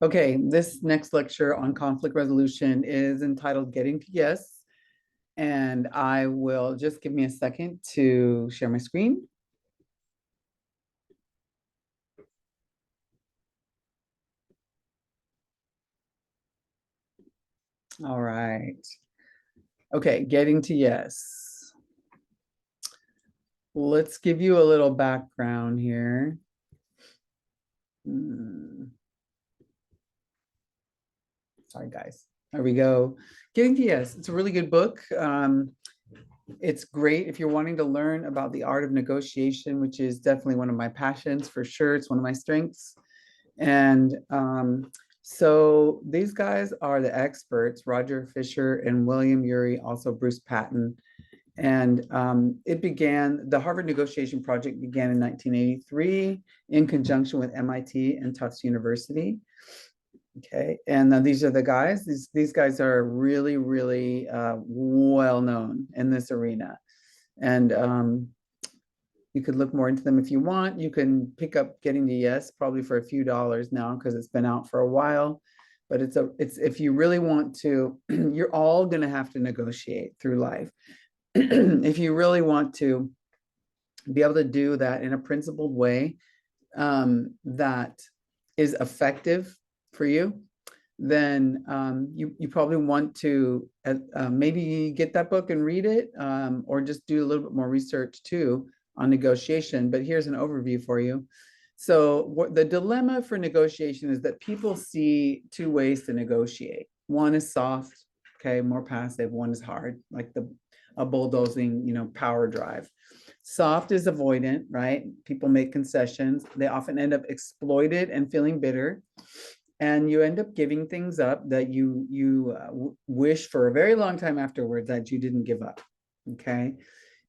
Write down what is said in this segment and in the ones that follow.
Okay, this next lecture on conflict resolution is entitled Getting to Yes. And I will just give me a second to share my screen. All right. Okay, getting to yes. Let's give you a little background here. Sorry, guys. There we go. Getting to Yes. It's a really good book. It's great if you're wanting to learn about the art of negotiation, which is definitely one of my passions for sure. It's one of my strengths. And so these guys are the experts, Roger Fisher and William Ury, also Bruce Patton. And the Harvard Negotiation Project began in 1983 in conjunction with MIT and Tufts University. Okay, and these are the guys. These guys are really, really well known in this arena. And you could look more into them if you want. You can pick up Getting to Yes probably for a few dollars now because it's been out for a while. But it's if you really want to, you're all going to have to negotiate through life. If you really want to be able to do that in a principled way that is effective for you, then you probably want to maybe get that book and read it, or just do a little bit more research too on negotiation. But here's an overview for you. So the dilemma for negotiation is that people see two ways to negotiate. One is soft, okay, more passive. One is hard, like a bulldozing, power drive. Soft is avoidant, right? People make concessions. They often end up exploited and feeling bitter, and you end up giving things up that you wish for a very long time afterwards that you didn't give up. Okay.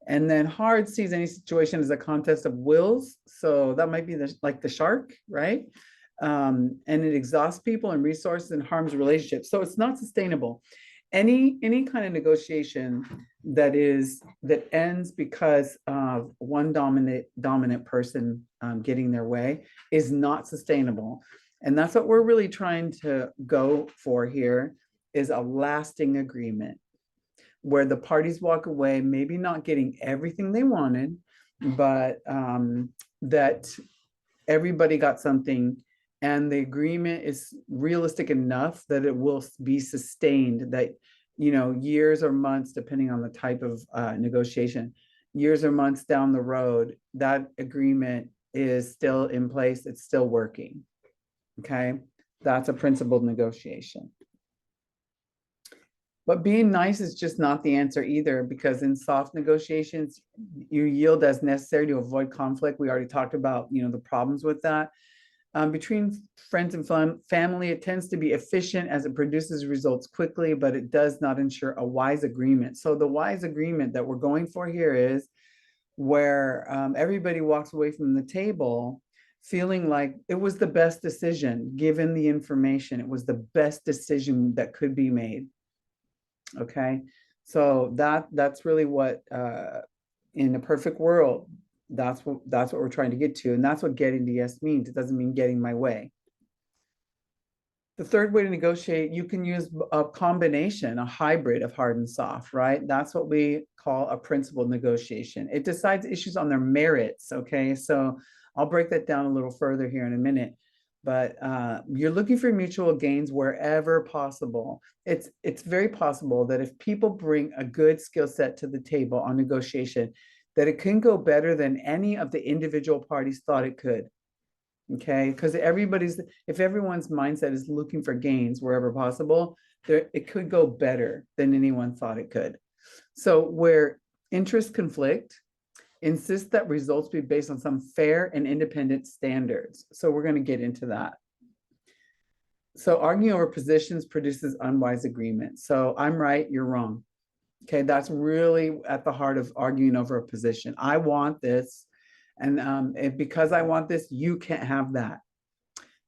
And then hard sees any situation as a contest of wills. So that might be like the shark, right? And it exhausts people and resources and harms relationships. So it's not sustainable. Any kind of negotiation that ends because of one dominant person getting their way is not sustainable. And that's what we're really trying to go for here, is a lasting agreement where the parties walk away, maybe not getting everything they wanted, but that everybody got something, and the agreement is realistic enough that it will be sustained, that years or months, depending on the type of negotiation, years or months down the road, that agreement is still in place, it's still working. Okay, that's a principled negotiation. But being nice is just not the answer either, because in soft negotiations, you yield as necessary to avoid conflict. We already talked about, the problems with that. Between friends and family, it tends to be efficient as it produces results quickly, but it does not ensure a wise agreement. So the wise agreement that we're going for here is where everybody walks away from the table feeling like it was the best decision, given the information, it was the best decision that could be made. Okay, so that's really what in a perfect world, that's what we're trying to get to, and that's what getting to yes means. It doesn't mean getting my way. The third way to negotiate, you can use a combination, a hybrid of hard and soft, right? That's what we call a principled negotiation. It decides issues on their merits. Okay, so I'll break that down a little further here in a minute. But you're looking for mutual gains wherever possible. It's very possible that if people bring a good skill set to the table on negotiation, that it can go better than any of the individual parties thought it could. Okay, because if everyone's mindset is looking for gains wherever possible, it could go better than anyone thought it could. So where interests conflict, insist that results be based on some fair and independent standards. So we're going to get into that. So arguing over positions produces unwise agreement. So I'm right, you're wrong. Okay, that's really at the heart of arguing over a position. I want this, and because I want this, you can't have that.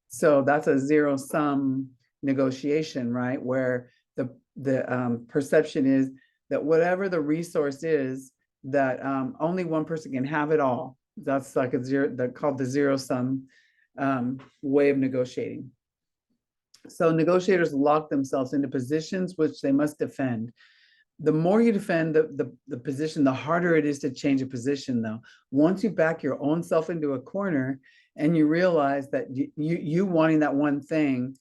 So that's a zero-sum negotiation, right? Where the perception is that whatever the resource is, that only one person can have it all. That's like called the zero-sum way of negotiating. So negotiators lock themselves into positions which they must defend. The more you defend the position, the harder it is to change a position, though. Once you back your own self into a corner and you realize that you wanting that one thing,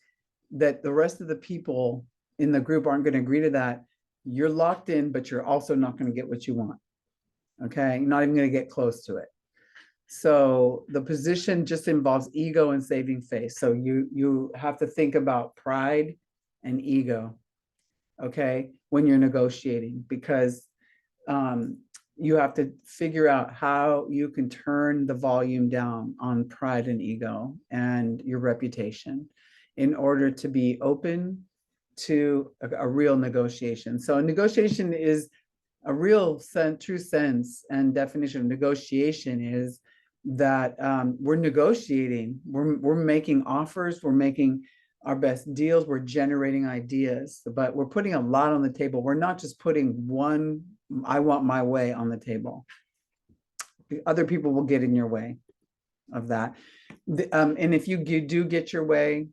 that the rest of the people in the group aren't going to agree to that, you're locked in, but you're also not going to get what you want. Okay, you're not even going to get close to it. So the position just involves ego and saving face. So you have to think about pride and ego, okay, when you're negotiating, because you have to figure out how you can turn the volume down on pride and ego and your reputation in order to be open to a real negotiation. So a negotiation is a real true sense and definition of negotiation is that we're negotiating, we're making offers, we're making our best deals, we're generating ideas, but we're putting a lot on the table. We're not just putting one, I want my way on the table. Other people will get in your way of that. And if you do get your way,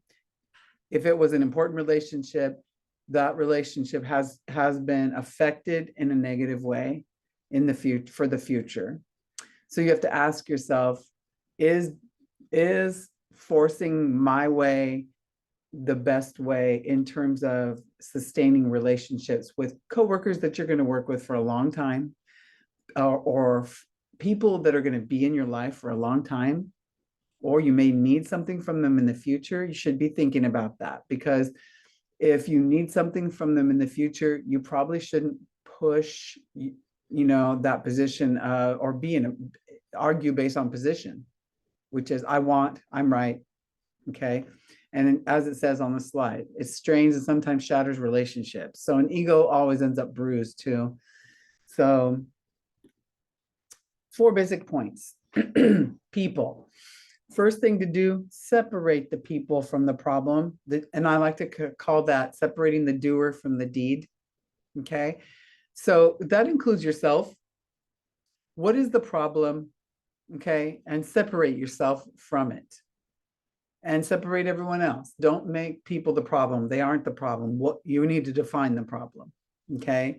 if it was an important relationship, that relationship has been affected in a negative way in the future, for the future. So you have to ask yourself, is forcing my way the best way in terms of sustaining relationships with coworkers that you're going to work with for a long time, or people that are going to be in your life for a long time, or you may need something from them in the future? You should be thinking about that, because if you need something from them in the future, you probably shouldn't push, that position, or argue based on position, which is I'm right. Okay. And as it says on the slide, it strains and sometimes shatters relationships. So an ego always ends up bruised too. So 4 basic points. People. First thing to do, separate the people from the problem. And I like to call that separating the doer from the deed. Okay. So that includes yourself. What is the problem? Okay. And separate yourself from it. And separate everyone else. Don't make people the problem. They aren't the problem. What you need to define the problem. Okay.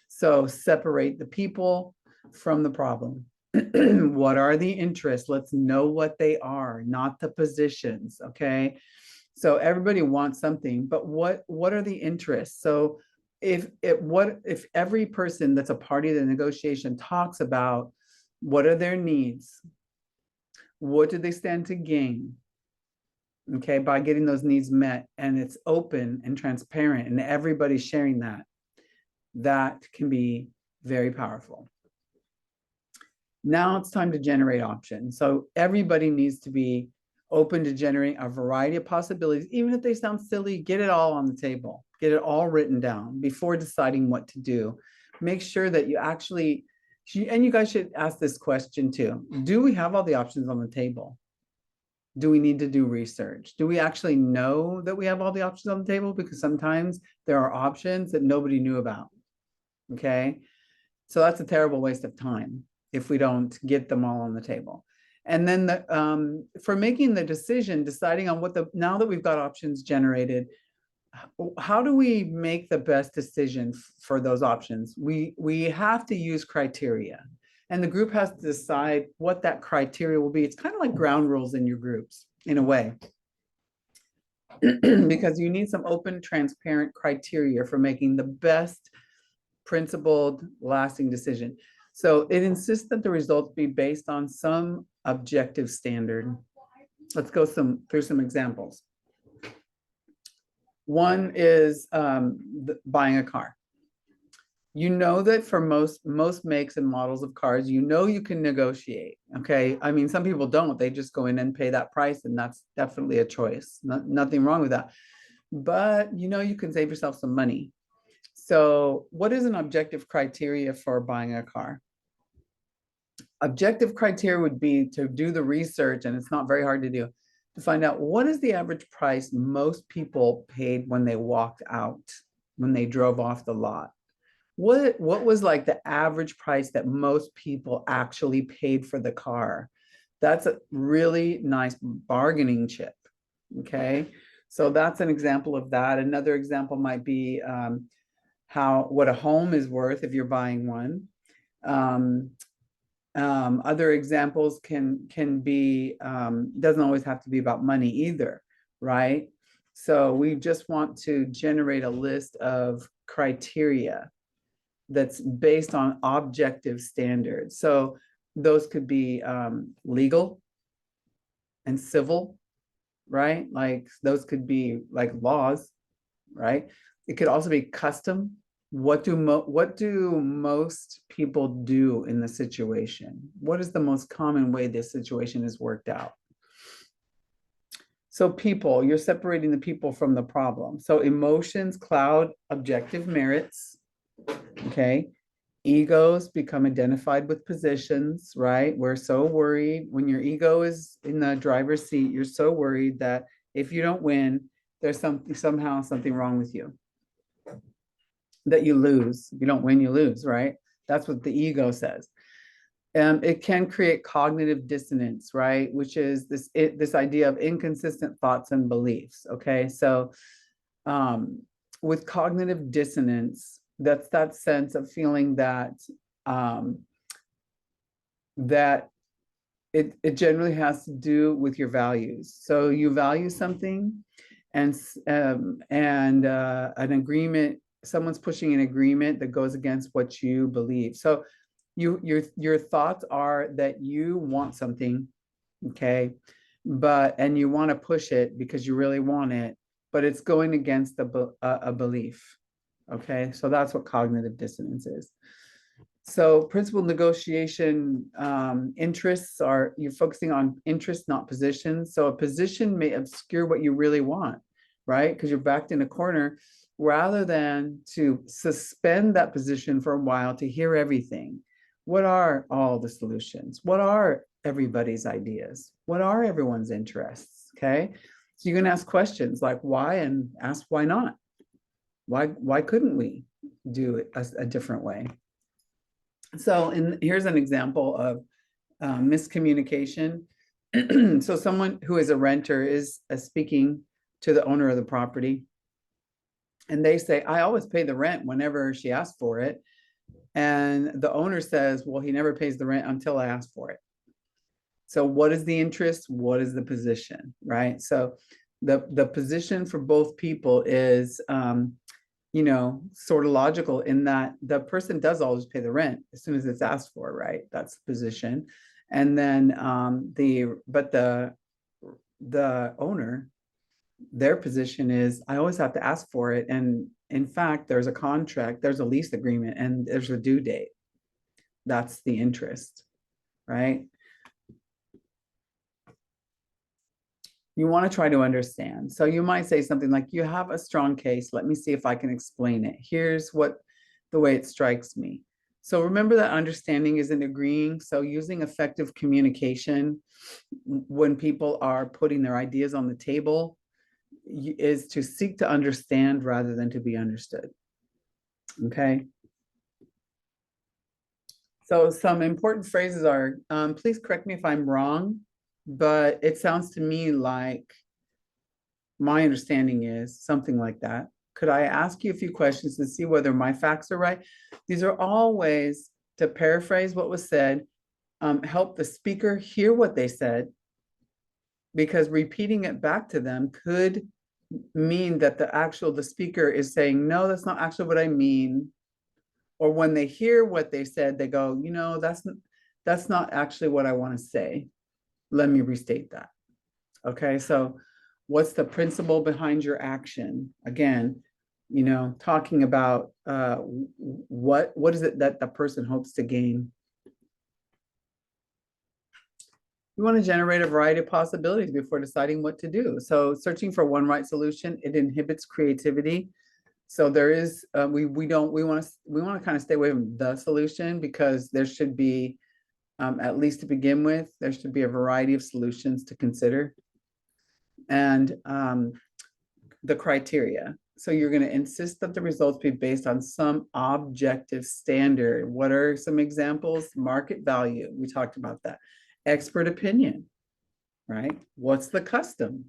So separate the people from the problem. What are the interests? Let's know what they are, not the positions. Okay. So everybody wants something, but what are the interests? So if every person that's a party to the negotiation talks about what are their needs, what do they stand to gain, okay, by getting those needs met, and it's open and transparent and everybody's sharing that can be very powerful. Now it's time to generate options. So everybody needs to be open to generating a variety of possibilities, even if they sound silly. Get it all on the table, get it all written down before deciding what to do. Make sure that you actually, and you guys should ask this question too. Do we have all the options on the table? Do we need to do research? Do we actually know that we have all the options on the table? Because sometimes there are options that nobody knew about. Okay. So that's a terrible waste of time if we don't get them all on the table. And then for making the decision, deciding on now that we've got options generated, how do we make the best decision for those options? We have to use criteria, and the group has to decide what that criteria will be. It's kind of like ground rules in your groups in a way, because you need some open, transparent criteria for making the best principled, lasting decision. So it insists that the results be based on some objective standard. Let's go through some examples. One is buying a car. You know that for most makes and models of cars, you can negotiate. Okay. I mean, some people don't. They just go in and pay that price, and that's definitely a choice. Nothing wrong with that. But you can save yourself some money. So what is an objective criteria for buying a car? Objective criteria would be to do the research, and it's not very hard to do, to find out what is the average price most people paid when they walked out, when they drove off the lot. What was like the average price that most people actually paid for the car? That's a really nice bargaining chip. Okay. So that's an example of that. Another example might be what a home is worth if you're buying one. Other examples can be, doesn't always have to be about money either, right? So we just want to generate a list of criteria that's based on objective standards. So those could be legal and civil, right? Like those could be like laws, right? It could also be custom. What do most people do in the situation? What is the most common way this situation is worked out? So people, you're separating the people from the problem. So emotions cloud objective merits, okay? Egos become identified with positions, right? We're so worried when your ego is in the driver's seat, you're so worried that if you don't win, there's somehow something wrong with you, that you lose. If you don't win, you lose, right? That's what the ego says. It can create cognitive dissonance, right? Which is this idea of inconsistent thoughts and beliefs. Okay, so with cognitive dissonance, that's that sense of feeling that that it generally has to do with your values. So you value something, and an agreement. Someone's pushing an agreement that goes against what you believe. So your thoughts are that you want something, okay, and you want to push it because you really want it, but it's going against a belief. Okay, so that's what cognitive dissonance is. So principal negotiation interests are, you're focusing on interests, not positions. So a position may obscure what you really want, right? Because you're backed in a corner, rather than to suspend that position for a while to hear everything. What are all the solutions? What are everybody's ideas? What are everyone's interests? Okay. So you can ask questions like why, and ask why not? Why couldn't we do it a different way? So here's an example of miscommunication. So someone who is a renter is speaking to the owner of the property, and they say, I always pay the rent whenever she asks for it. And the owner says, well, he never pays the rent until I ask for it. So what is the interest? What is the position, right? So the position for both people is, sort of logical in that the person does always pay the rent as soon as it's asked for, right? That's the position. And then the owner, their position is, I always have to ask for it. And in fact, there's a contract, there's a lease agreement, and there's a due date. That's the interest, right? You want to try to understand. So you might say something like, you have a strong case. Let me see if I can explain it. Here's the way it strikes me. So remember that understanding isn't agreeing. So using effective communication when people are putting their ideas on the table is to seek to understand rather than to be understood. Okay. So some important phrases are, please correct me if I'm wrong, but it sounds to me like my understanding is something like that. Could I ask you a few questions to see whether my facts are right? These are all ways to paraphrase what was said, help the speaker hear what they said, because repeating it back to them could mean that the speaker is saying, no, that's not actually what I mean. Or when they hear what they said, they go, that's not actually what I want to say. Let me restate that. Okay, so what's the principle behind your action? Again, talking about what is it that the person hopes to gain. You want to generate a variety of possibilities before deciding what to do. So searching for one right solution, it inhibits creativity. So there is, we want to kind of stay away from the solution, because there should be, at least to begin with, there should be a variety of solutions to consider. And the criteria. So you're going to insist that the results be based on some objective standard. What are some examples? Market value. We talked about that. Expert opinion, right? What's the custom?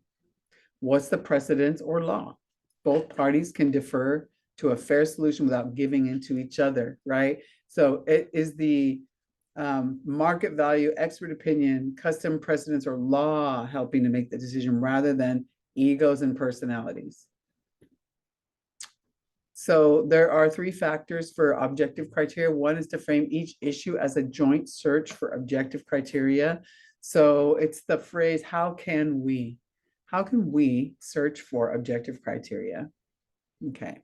What's the precedence or law? Both parties can defer to a fair solution without giving into each other, right? So it is the market value, expert opinion, custom precedents, or law helping to make the decision rather than egos and personalities. So there are three factors for objective criteria. One is to frame each issue as a joint search for objective criteria. So it's the phrase, how can we? How can we search for objective criteria? Okay.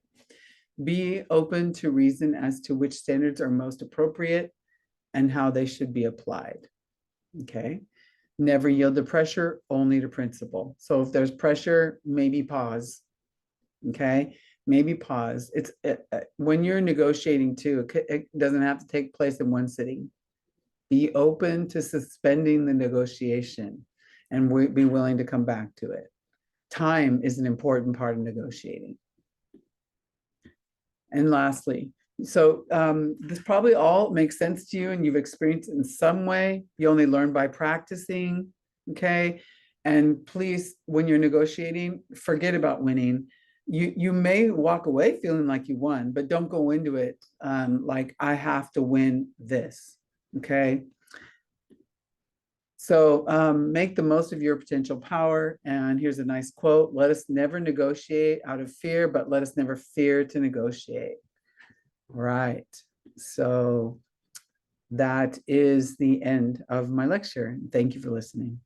Be open to reason as to which standards are most appropriate and how they should be applied. Okay. Never yield to pressure, only to principle. So if there's pressure, maybe pause. Okay. Maybe pause. It's when you're negotiating too, it doesn't have to take place in one sitting. Be open to suspending the negotiation and be willing to come back to it. Time is an important part of negotiating. And lastly, so this probably all makes sense to you and you've experienced it in some way. You only learn by practicing, okay? And please, when you're negotiating, forget about winning. You may walk away feeling like you won, but don't go into it like I have to win this, okay? So make the most of your potential power. And here's a nice quote: let us never negotiate out of fear, but let us never fear to negotiate. Right. So that is the end of my lecture. Thank you for listening.